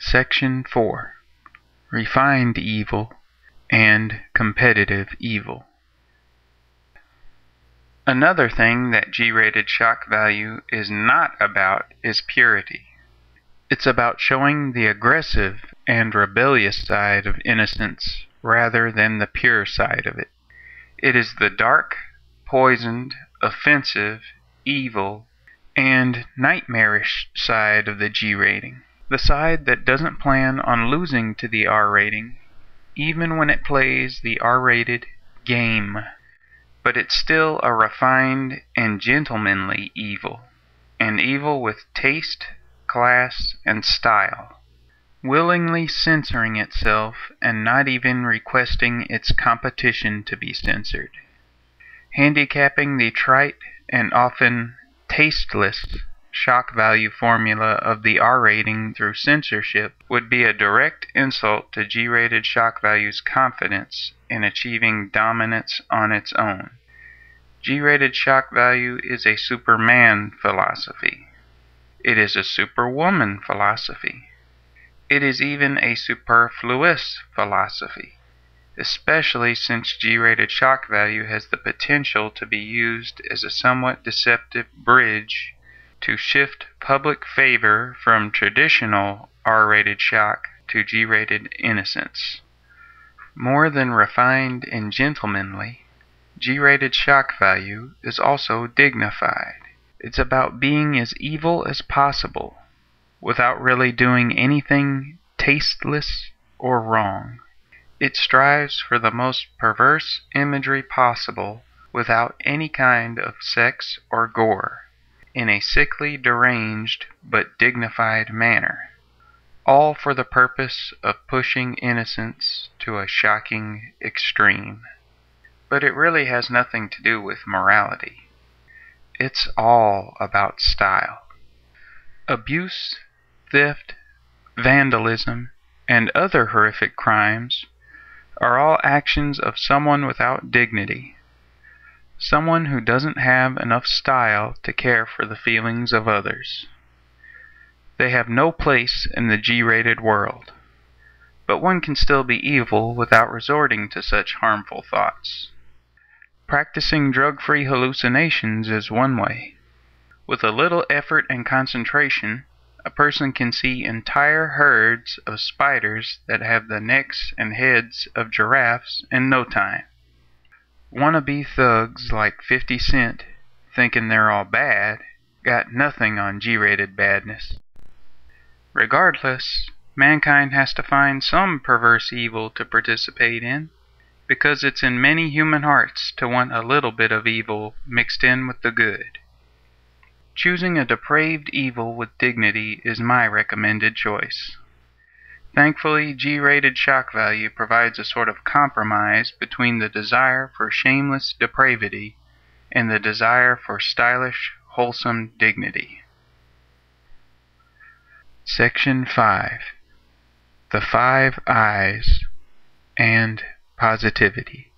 Section 4. Refined evil and competitive evil. Another thing that G-rated shock value is not about is purity. It's about showing the aggressive and rebellious side of innocence rather than the pure side of it. It is the dark, poisoned, offensive, evil, and nightmarish side of the G rating. The side that doesn't plan on losing to the R rating, even when it plays the R-rated game. But it's still a refined and gentlemanly evil, an evil with taste, class, and style, willingly censoring itself and not even requesting its competition to be censored. Handicapping the trite and often tasteless shock value formula of the R rating through censorship would be a direct insult to G-rated shock value's confidence in achieving dominance on its own. G-rated shock value is a Superman philosophy. It is a Superwoman philosophy. It is even a superfluous philosophy, especially since G-rated shock value has the potential to be used as a somewhat deceptive bridge to shift public favor from traditional R-rated shock to G-rated innocence. More than refined and gentlemanly, G-rated shock value is also dignified. It's about being as evil as possible, without really doing anything tasteless or wrong. It strives for the most perverse imagery possible without any kind of sex or gore, in a sickly, deranged, but dignified manner, all for the purpose of pushing innocence to a shocking extreme. But it really has nothing to do with morality. It's all about style. Abuse, theft, vandalism, and other horrific crimes are all actions of someone without dignity. Someone who doesn't have enough style to care for the feelings of others. They have no place in the G-rated world. But one can still be evil without resorting to such harmful thoughts. Practicing drug-free hallucinations is one way. With a little effort and concentration, a person can see entire herds of spiders that have the necks and heads of giraffes in no time. Wannabe thugs like 50 Cent, thinking they're all bad, got nothing on G-rated badness. Regardless, mankind has to find some perverse evil to participate in, because it's in many human hearts to want a little bit of evil mixed in with the good. Choosing a depraved evil with dignity is my recommended choice. Thankfully, G-rated shock value provides a sort of compromise between the desire for shameless depravity and the desire for stylish, wholesome dignity. Section 5. The 5 I's and Positivity.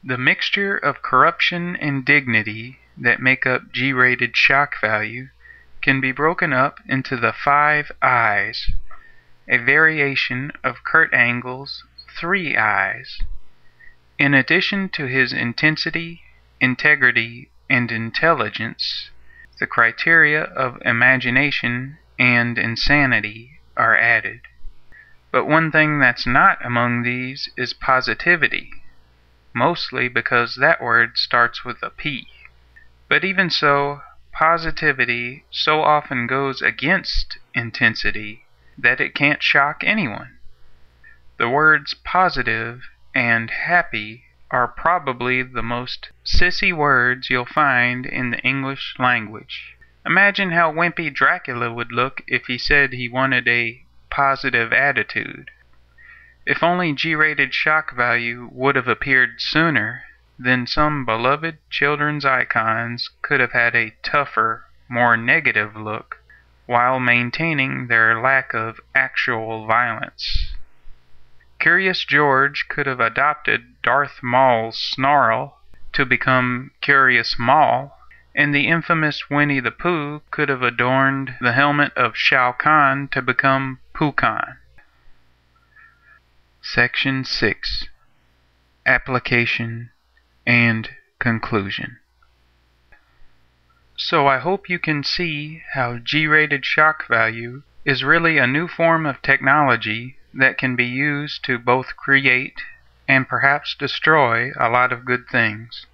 The mixture of corruption and dignity that make up G-rated shock value can be broken up into the 5 I's, a variation of Kurt Angle's 3 I's. In addition to his intensity, integrity, and intelligence, the criteria of imagination and insanity are added. But one thing that's not among these is positivity, mostly because that word starts with a P. But even so, positivity so often goes against intensity that it can't shock anyone. The words positive and happy are probably the most sissy words you'll find in the English language. Imagine how wimpy Dracula would look if he said he wanted a positive attitude. If only G-rated shock value would have appeared sooner, then some beloved children's icons could have had a tougher, more negative look, while maintaining their lack of actual violence. Curious George could have adopted Darth Maul's snarl to become Curious Maul, and the infamous Winnie the Pooh could have adorned the helmet of Shao Kahn to become Pooh Kahn. Section 6. Application and Conclusion. So I hope you can see how G-rated shock value is really a new form of technology that can be used to both create and perhaps destroy a lot of good things.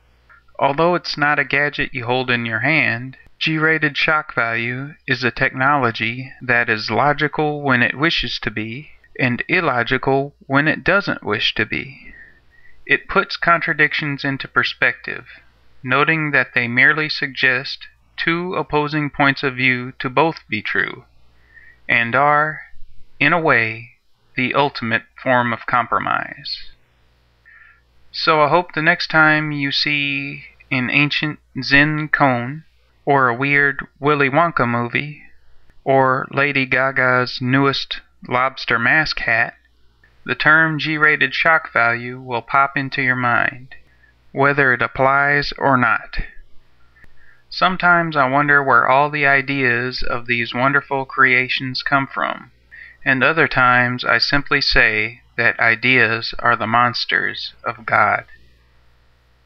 Although it's not a gadget you hold in your hand, G-rated shock value is a technology that is logical when it wishes to be and illogical when it doesn't wish to be. It puts contradictions into perspective, noting that they merely suggest two opposing points of view to both be true, and are, in a way, the ultimate form of compromise. So I hope the next time you see an ancient Zen cone, or a weird Willy Wonka movie, or Lady Gaga's newest lobster mask hat, the term G-rated shock value will pop into your mind, whether it applies or not. Sometimes I wonder where all the ideas of these wonderful creations come from, and other times I simply say that ideas are the monsters of God.